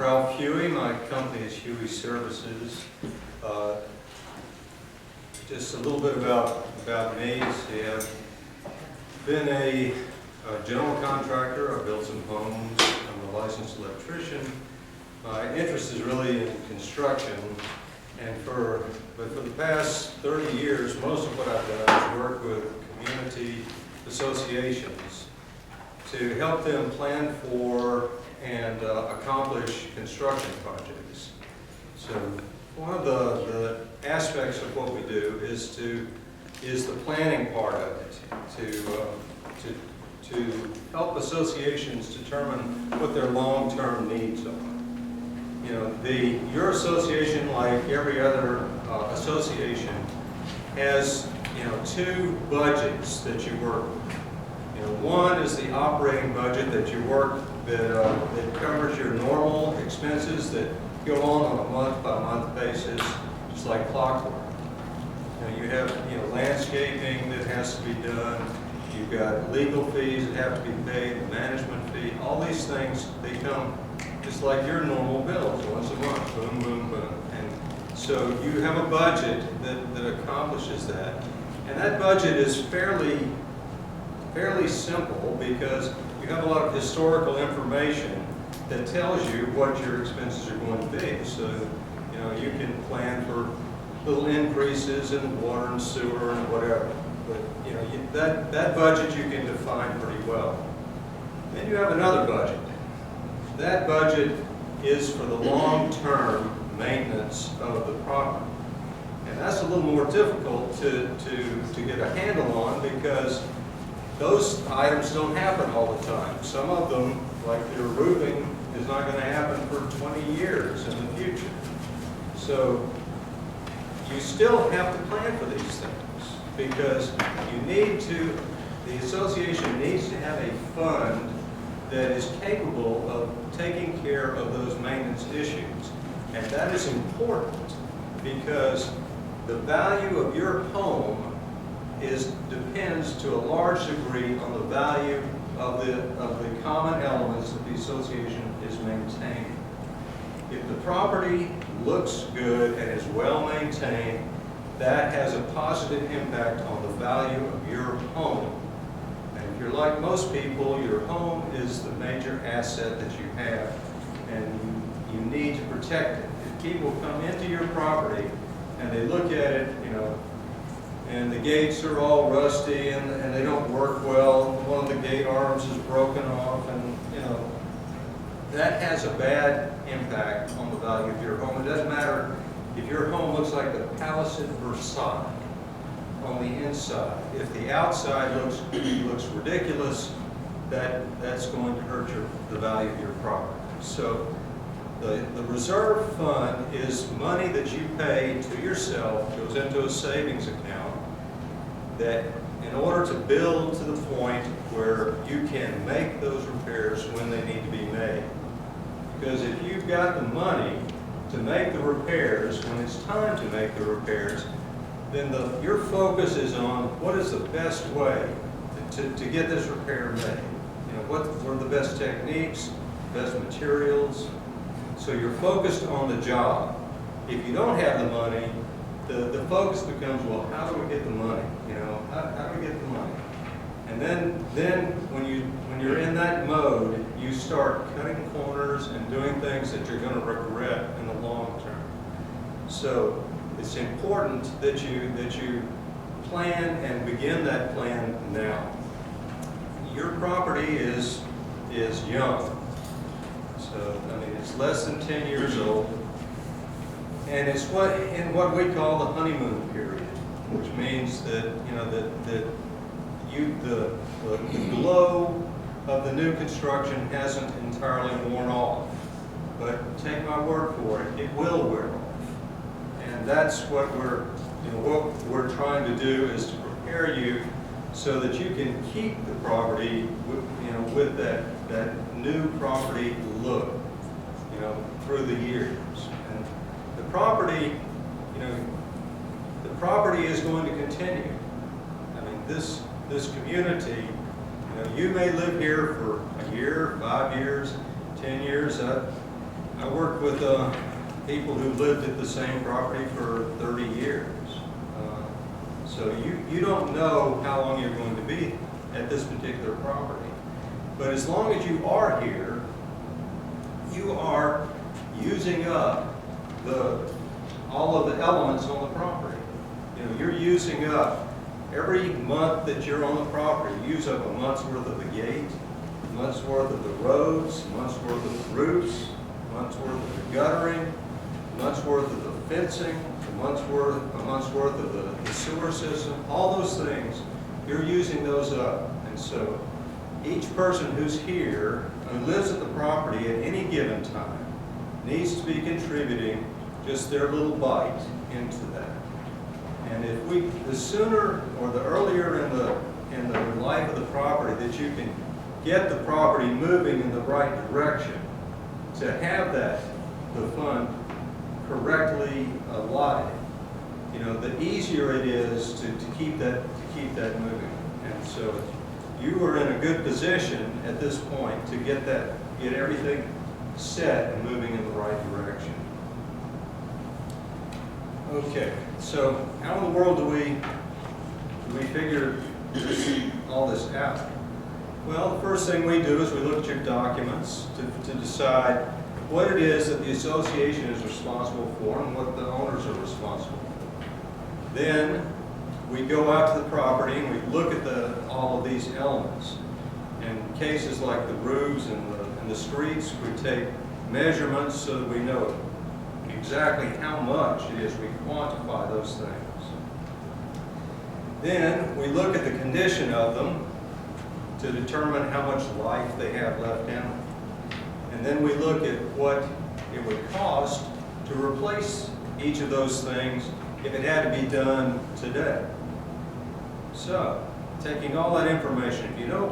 Ralph Huie. My company is Huie Services. Just a little bit about me. See, I've been a general contractor. I've built some homes. I'm a licensed electrician. My interest is really in construction, but for the past 30 years, most of what I've done is work with community associations to help them plan for and accomplish construction projects. So one of the aspects of what we do is the planning part of it, to help associations determine what their long-term needs are. You know, your association, like every other association, has two budgets that you work with. One is the operating budget that you work that covers your normal expenses that go on a month-by-month basis, just like clockwork. You have landscaping that has to be done. You've got legal fees that have to be paid, the management fee. All these things, they come just like your normal bills once a month. Boom, boom, boom. And so you have a budget that accomplishes that, and that budget is fairly simple because you have a lot of historical information that tells you what your expenses are going to be. So, you can plan for little increases in water and sewer and whatever. But, that budget you can define pretty well. Then you have another budget. That budget is for the long-term maintenance of the property. And that's a little more difficult to get a handle on because those items don't happen all the time. Some of them, like your roofing, is not going to happen for 20 years in the future. So you still have to plan for these things because the association needs to have a fund that is capable of taking care of those maintenance issues. And that is important because the value of your home depends to a large degree on the value of the common elements that the association is maintaining. If the property looks good and is well maintained, that has a positive impact on the value of your home. And if you're like most people, your home is the major asset that you have, and you need to protect it. If people come into your property and they look at it, and the gates are all rusty and they don't work well, one of the gate arms is broken off, and that has a bad impact on the value of your home. It doesn't matter if your home looks like the Palace at Versailles on the inside. If the outside looks ridiculous, that's going to hurt the value of your property. So the reserve fund is money that you pay to yourself, goes into a savings account, that in order to build to the point where you can make those repairs when they need to be made. Because if you've got the money to make the repairs when it's time to make the repairs, then your focus is on what is the best way to get this repair made. What are the best techniques, best materials. So you're focused on the job. If you don't have the money, the focus becomes, well, how do we get the money? How do we get the money? And then when you're in that mode, you start cutting corners and doing things that you're going to regret in the long term. So it's important that you plan and begin that plan now. Your property is young. So, it's less than 10 years old, and it's in what we call the honeymoon period, which means that the glow of the new construction hasn't entirely worn off. But take my word for it, it will wear off, and that's what we're trying to do is to prepare you so that you can keep the property with that new property look, through the years. And the property is going to continue. This community, you may live here for a year, 5 years, 10 years. I I worked with people who lived at the same property for 30 years. So you don't know how long you're going to be at this particular property. But as long as you are here, you are using up all of the elements on the property. You know, you're using up every month that you're on the property. You use up a month's worth of the gate, a month's worth of the roads, a month's worth of the roofs, a month's worth of the guttering, a month's worth of the fencing, a month's worth of the sewer system. All those things, you're using those up. And so each person who's here, who lives at the property at any given time, needs to be contributing just their little bite into that. And if the sooner or the earlier in the life of the property that you can get the property moving in the right direction, to have the fund correctly allotted, you know, the easier it is to keep that moving. And so you are in a good position at this point to get everything set and moving in the right direction. Okay, so how in the world do we figure all this out? Well, the first thing we do is we look at your documents to decide what it is that the association is responsible for and what the owners are responsible for. Then we go out to the property and we look at all of these elements. In cases like the roofs and the streets, we take measurements so that we know exactly how much it is. We quantify those things. Then we look at the condition of them to determine how much life they have left in them. And then we look at what it would cost to replace each of those things if it had to be done today. So, taking all that information, if you know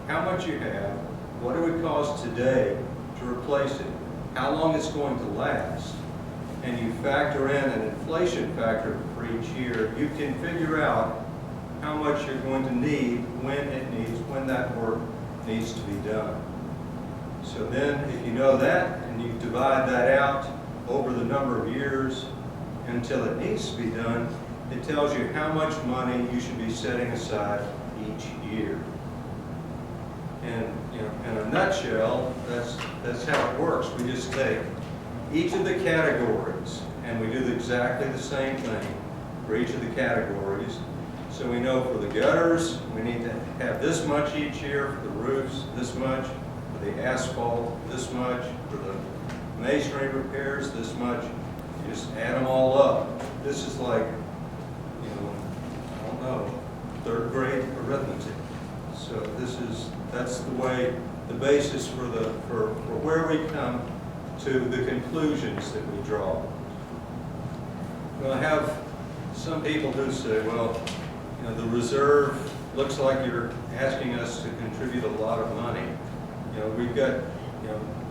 how much you have, what it would cost today to replace it, how long it's going to last, and you factor in an inflation factor for each year, you can figure out how much you're going to need when that work needs to be done. So then, if you know that, and you divide that out over the number of years until it needs to be done, it tells you how much money you should be setting aside each year. And in a nutshell, that's how it works. We just take each of the categories and we do exactly the same thing for each of the categories. So we know for the gutters, we need to have this much each year, for the roofs, this much, for the asphalt, this much, for the masonry repairs, this much. You just add them all up. This is like, I don't know, third grade arithmetic. So that's the basis for where we come to the conclusions that we draw. Well, I have some people who say, well, the reserve looks like you're asking us to contribute a lot of money. We've got,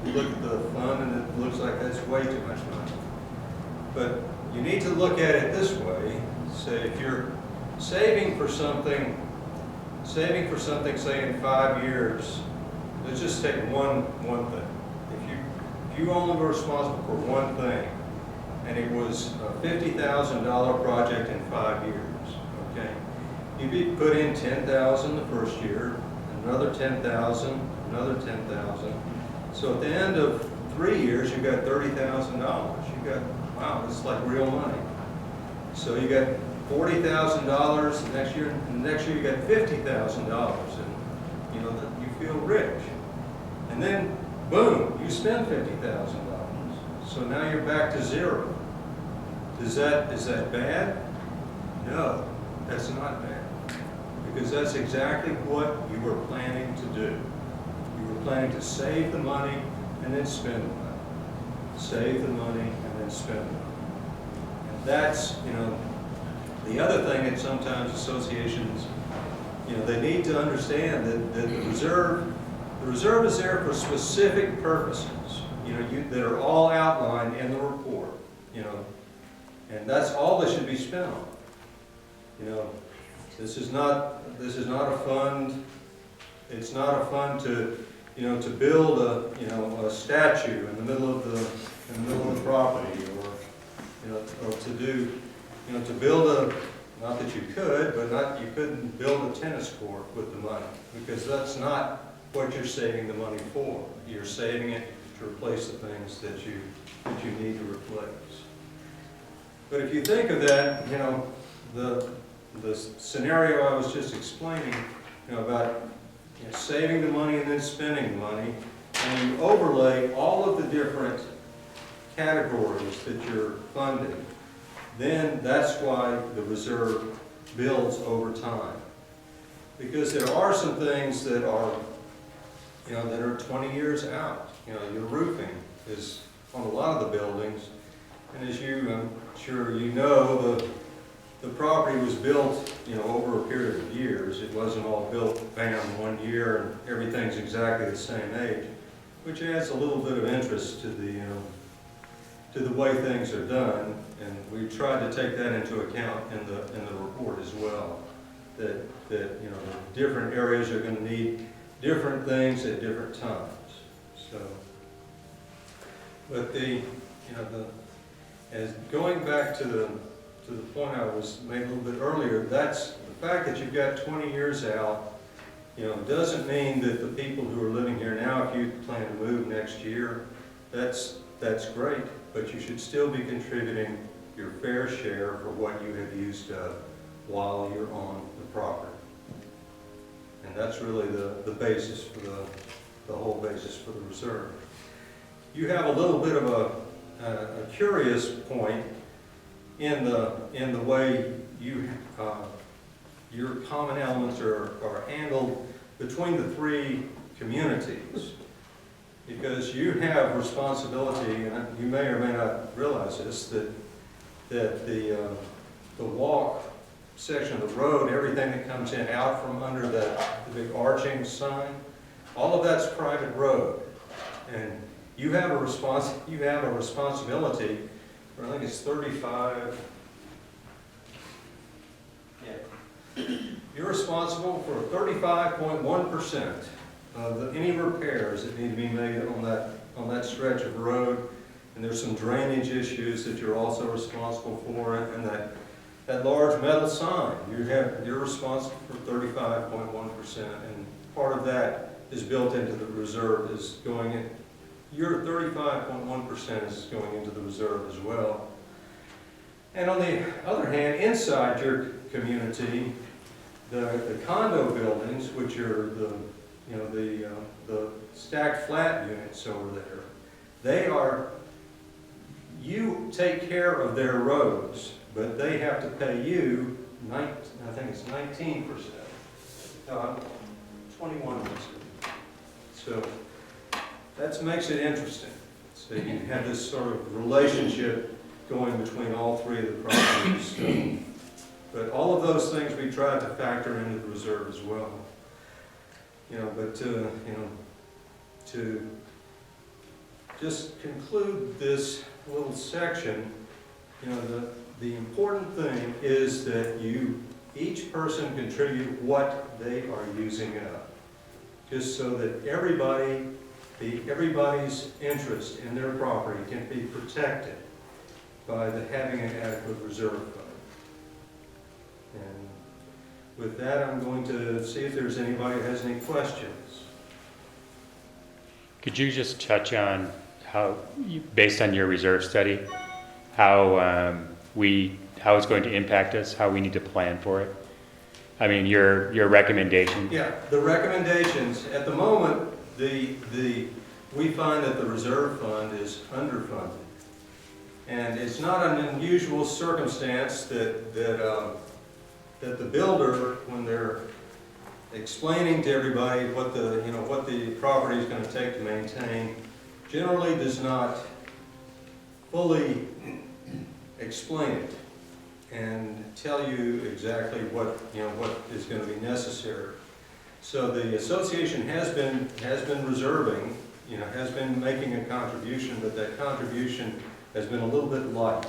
you look at the fund and it looks like that's way too much money. But you need to look at it this way. Say if you're saving for something, say in 5 years, let's just take one thing. If you only were responsible for one thing, and it was a $50,000 project in 5 years, okay? You'd be put in $10,000 the first year, another $10,000, another $10,000. So at the end of 3 years, you got $30,000. You got, wow, it's like real money. So you got $40,000 the next year, and the next year you got $50,000, and you feel rich. And then, boom, you spend $50,000. So now you're back to zero. Is that bad? No, that's not bad. Because that's exactly what you were planning to do. You were planning to save the money and then spend the money. Save the money and then spend the money. And that's, the other thing that sometimes associations, they need to understand that the reserve is there for specific purposes, that are all outlined in the report, and that's all that should be spent on. This is not a fund. It's not a fund to to build a statue in the middle of the property, or to build not that you could, but you couldn't build a tennis court with the money, because that's not what you're saving the money for. You're saving it to replace the things that you need to replace. But if you think of that, the scenario I was just explaining, about saving the money and then spending the money, and you overlay all of the different categories that you're funding, then that's why the reserve builds over time. Because there are some things that are, that are 20 years out. Your roofing is on a lot of the buildings, and as I'm sure you know, the property was built, over a period of years. It wasn't all built, bam, 1 year, and everything's exactly the same age, which adds a little bit of interest to the way things are done, and we tried to take that into account in the report as well. That the different areas are going to need different things at different times. So, but as going back to the point I was made a little bit earlier, that's the fact that you've got 20 years out. Doesn't mean that the people who are living here now, if you plan to move next year, that's great. But you should still be contributing your fair share for what you have used up while you're on the property. And that's really the basis for the whole basis for the reserve. You have a little bit of a curious point in the way your common elements are handled between the three communities. Because you have responsibility, and you may or may not realize this, that the walk section of the road, everything that comes in out from under the big arching sign, all of that's private road, and you have a responsibility for, I think it's 35. Yeah, you're responsible for 35.1%. Any repairs that need to be made on that stretch of road, and there's some drainage issues that you're also responsible for, and that large metal sign, you're responsible for 35.1%, and part of that is built into the reserve, is going in. Your 35.1% is going into the reserve as well. And on the other hand, inside your community, the condo buildings, which are the stacked flat units over there, you take care of their roads, but they have to pay you, I think it's 19%, 21%. So that makes it interesting. So you have this sort of relationship going between all three of the properties. So, but all of those things we tried to factor into the reserve as well. But to just conclude this little section, the important thing is that each person contribute what they are using up, just so that everybody's interest in their property can be protected by having an adequate reserve fund. And with that, I'm going to see if there's anybody who has any questions. Could you just touch on how, based on your reserve study, how it's going to impact us, how we need to plan for it? I mean, your recommendation. Yeah, the recommendations at the moment, we find that the reserve fund is underfunded, and it's not an unusual circumstance that the builder, when they're explaining to everybody what the property is going to take to maintain, generally does not fully explain it and tell you exactly what is going to be necessary. So the association has been reserving, has been making a contribution, but that contribution has been a little bit light.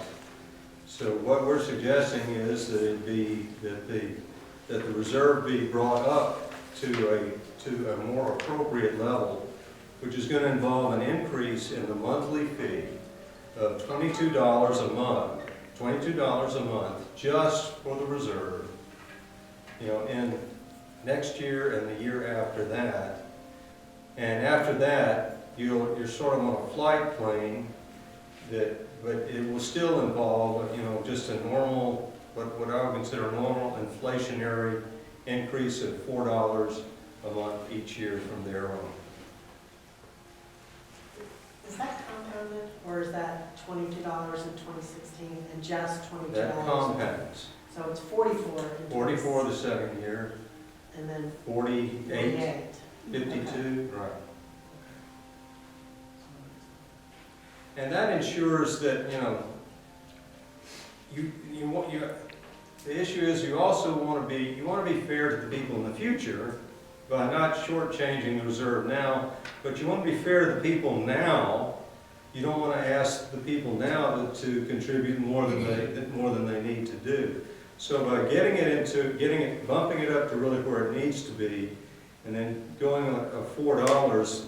So what we're suggesting is that the reserve be brought up to a more appropriate level which is going to involve an increase in the monthly fee of $22 a month, $22 a month, just for the reserve, you know, in next year and the year after that. And after that, you're sort of on a flight plane but it will still involve, you know, just a normal, what I would consider a normal inflationary increase of $4 a month each year from there on. Is that compounded, or is that $22 in 2016 and just $22? That compounds. So it's 44 in 44 the second year, and then 48, 52, right. And that ensures that, you know, the issue is you also want to be fair to the people in the future by not shortchanging the reserve now, but you want to be fair to the people now. You don't want to ask the people now to contribute more than they need to do. So by bumping it up to really where it needs to be, and then going a $4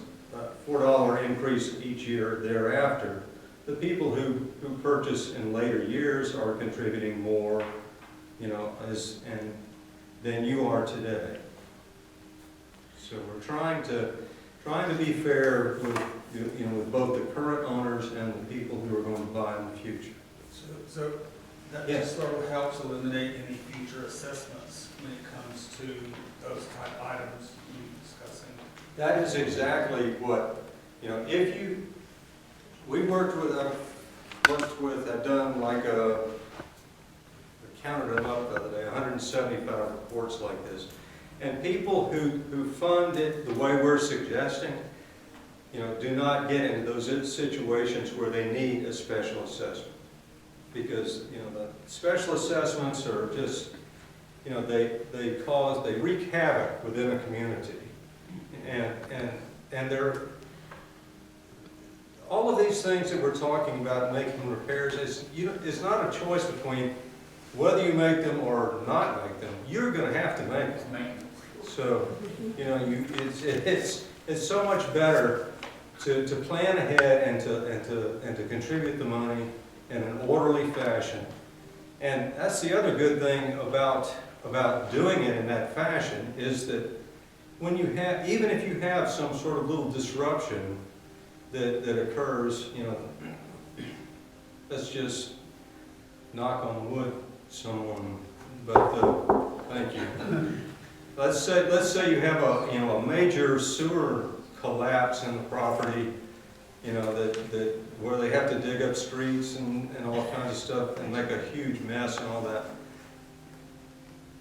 increase each year thereafter, the people who purchase in later years are contributing more, you know, than you are today. So we're trying to be fair with, you know, with both the current owners and the people who are going to buy in the future. So that Yes. just sort of helps eliminate any future assessments when it comes to those type items you're discussing. That is exactly what, you know, I've done like I counted them up the other day, 175 reports like this. And people who fund it the way we're suggesting, you know, do not get into those situations where they need a special assessment. Because, you know, the special assessments are just, you know, they wreak havoc within a community. And they're, all of these things that we're talking about, making repairs, is not a choice between whether you make them or not make them. You're going to have to make them. So, you know, it's so much better to plan ahead and to contribute the money in an orderly fashion. And that's the other good thing about doing it in that fashion, is that when you have, even if you have some sort of little disruption that occurs, you know, let's just knock on wood, someone, but thank you. Let's say you have a major sewer collapse in the property, you know, that where they have to dig up streets and all kinds of stuff and make a huge mess and all that.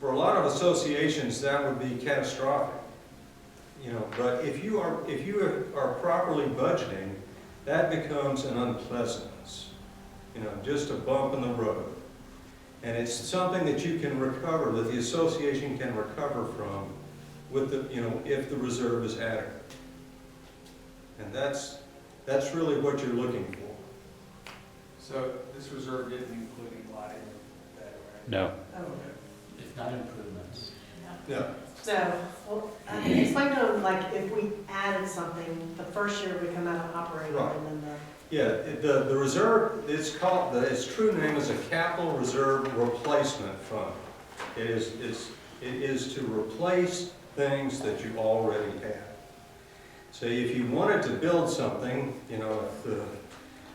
For a lot of associations, that would be catastrophic. You know, but if you are properly budgeting, that becomes an unpleasantness. You know, just a bump in the road. And it's something that you can recover, that the association can recover from, with the, you know, if the reserve is adequate. And that's really what you're looking for. So this reserve isn't including lighting or that, right? No. Oh, If not improvements. Yeah. so, well, explain to them, like, if we added something, the first year we come out of operating, Right. and then Yeah, the reserve, its true name is a capital reserve replacement fund. It is to replace things that you already have. So if you wanted to build something, you know, if the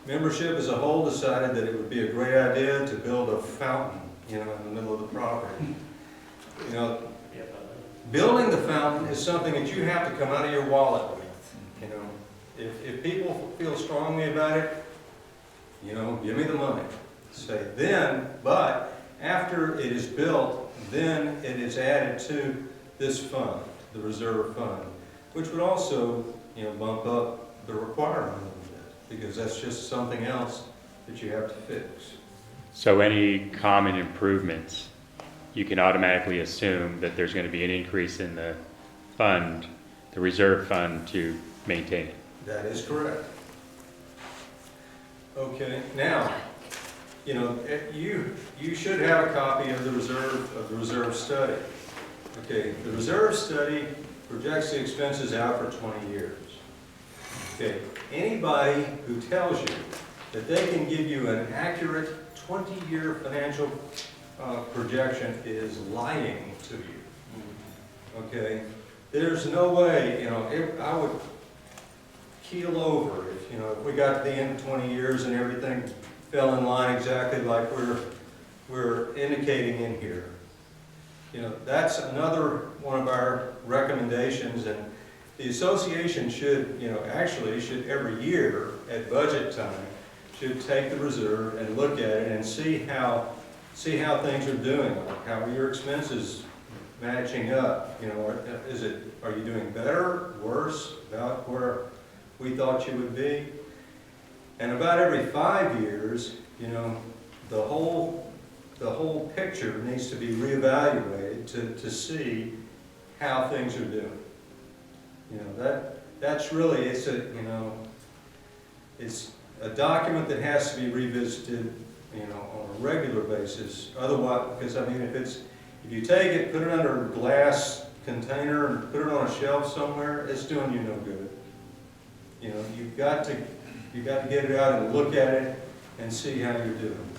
membership as a whole decided that it would be a great idea to build a fountain, you know, in the middle of the property, you know, building the fountain is something that you have to come out of your wallet with, you know. If people feel strongly about it, you know, give me the money. Say then, but after it is built, then it is added to this fund, the reserve fund, which would also, you know, bump up the requirement a little bit, because that's just something else that you have to fix. So any common improvements, you can automatically assume that there's going to be an increase in the fund, the reserve fund, to maintain it. That is correct. Okay, now, you know, you should have a copy of the reserve study. Okay, the reserve study projects the expenses out for 20 years. Okay, anybody who tells you that they can give you an accurate 20-year financial projection is lying to you. Okay, there's no way, I would keel over if we got to the end of 20 years and everything fell in line exactly like we're indicating in here. That's another one of our recommendations, and the association should, actually should every year at budget time, should take the reserve and look at it and see how things are doing, like how are your expenses matching up? Are you doing better, worse, about where we thought you would be? And about every 5 years, the whole picture needs to be reevaluated to see how things are doing. That's really, it's a document that has to be revisited, on a regular basis. Otherwise, because if you take it, put it under a glass container and put it on a shelf somewhere, it's doing you no good. You've got to get it out and look at it and see how you're doing.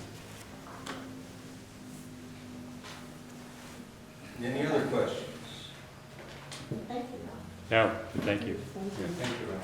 Any other questions? Thank you. No, thank you. Thank you. Thank you.